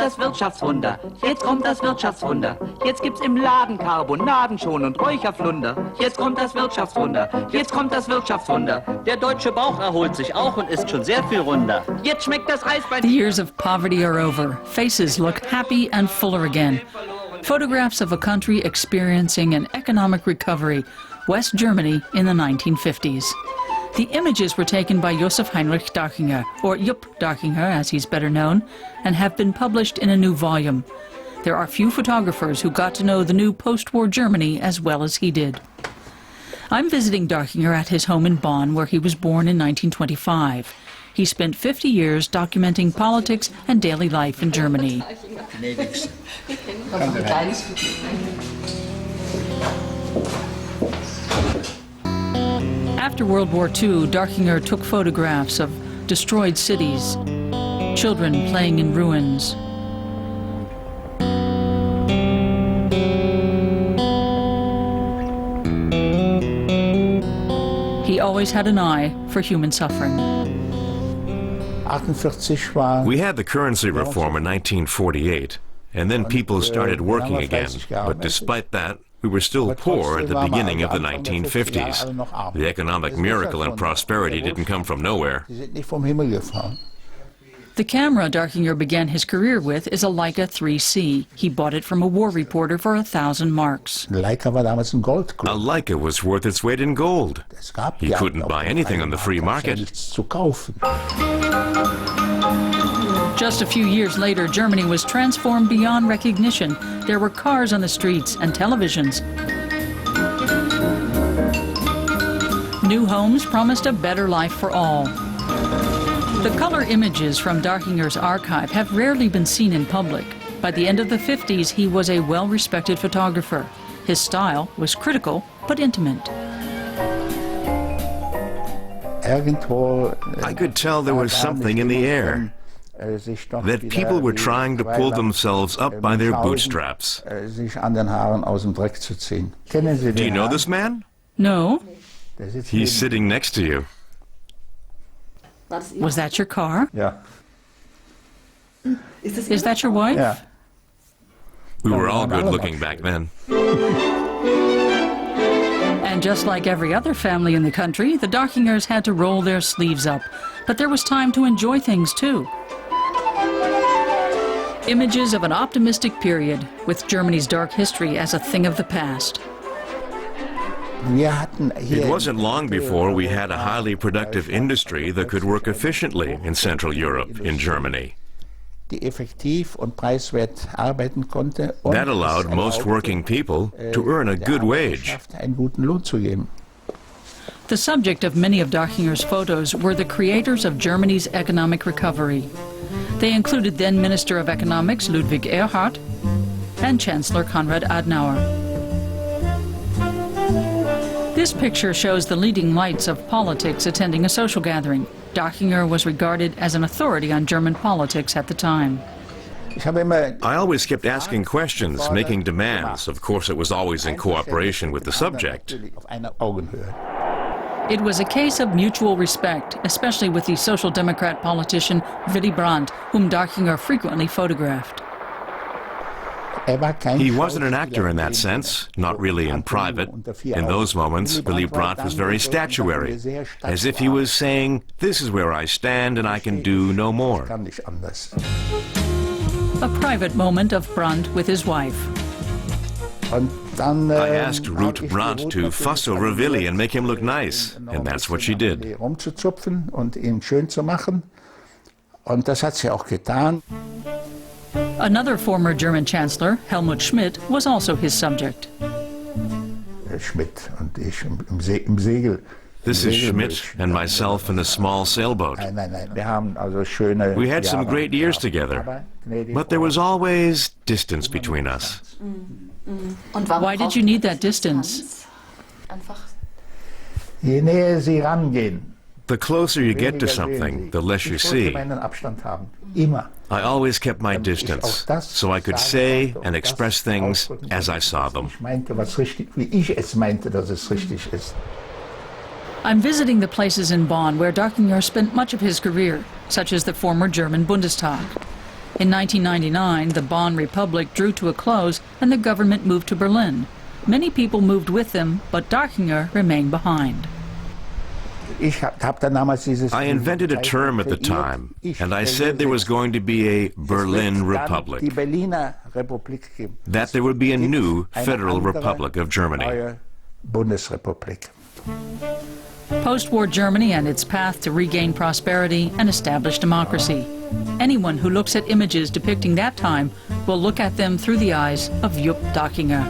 das Wirtschaftswunder, jetzt kommt das Wirtschaftswunder. Jetzt gibt's im Laden Carbonaden schon und Räucherflunder. Jetzt kommt das Wirtschaftswunder, jetzt kommt das Wirtschaftswunder. Der deutsche Bauch erholt sich auch und ist schon sehr viel runder. Jetzt schmeckt das Reis bei... The years of poverty are over. Faces look happy and fuller again. Photographs of a country experiencing an economic recovery, West Germany in the 1950s. The images were taken by Josef Heinrich Darchinger, or Jupp Darchinger as he's better known, and have been published in a new volume. There are few photographers who got to know the new post-war Germany as well as he did. I'm visiting Darchinger at his home in Bonn, where he was born in 1925. He spent 50 years documenting politics and daily life in Germany. After World War II, Darchinger took photographs of destroyed cities, children playing in ruins. He always had an eye for human suffering. We had the currency reform in 1948, and then people started working again. But despite that, we were still poor at the beginning of the 1950s. The economic miracle and prosperity didn't come from nowhere. The camera Darchinger began his career with is a Leica 3C. He bought it from a war reporter for 1,000 marks. A Leica was worth its weight in gold. He couldn't buy anything on the free market. Just a few years later, Germany was transformed beyond recognition. There were cars on the streets and televisions. New homes promised a better life for all. The color images from Darchinger's archive have rarely been seen in public. By the end of the 50s, he was a well-respected photographer. His style was critical but intimate. I could tell there was something in the air, that people were trying to pull themselves up by their bootstraps. Do you know this man? No. He's sitting next to you. Was that your car? Yeah. Is that your wife? Yeah. We were all good looking back then. And just like every other family in the country, the Darchingers had to roll their sleeves up. But there was time to enjoy things too. Images of an optimistic period, with Germany's dark history as a thing of the past. It wasn't long before we had a highly productive industry that could work efficiently in Central Europe, in Germany. That allowed most working people to earn a good wage. The subject of many of Darchinger's photos were the creators of Germany's economic recovery. They included then Minister of Economics Ludwig Erhard and Chancellor Konrad Adenauer. This picture shows the leading lights of politics attending a social gathering. Darchinger was regarded as an authority on German politics at the time. I always kept asking questions, making demands. Of course, it was always in cooperation with the subject. It was a case of mutual respect, especially with the Social Democrat politician Willy Brandt, whom Darchinger frequently photographed. He wasn't an actor in that sense, not really in private. In those moments, Willy Brandt was very statuary, as if he was saying, "This is where I stand and I can do no more." A private moment of Brandt with his wife. I asked Ruth Brandt to fuss over Willy and make him look nice, and that's what she did. Another former German chancellor, Helmut Schmidt, was also his subject. This is Schmidt and myself in a small sailboat. We had some great years together, but there was always distance between us. Why did you need that distance? The closer you get to something, the less you see. I always kept my distance, so I could say and express things as I saw them. I'm visiting the places in Bonn where Darchinger spent much of his career, such as the former German Bundestag. In 1999, the Bonn Republic drew to a close and the government moved to Berlin. Many people moved with them, but Darchinger remained behind. I invented a term at the time, and I said there was going to be a Berlin Republic, that there would be a new Federal Republic of Germany. Post-war Germany and its path to regain prosperity and establish democracy. Anyone who looks at images depicting that time will look at them through the eyes of Jupp Darchinger.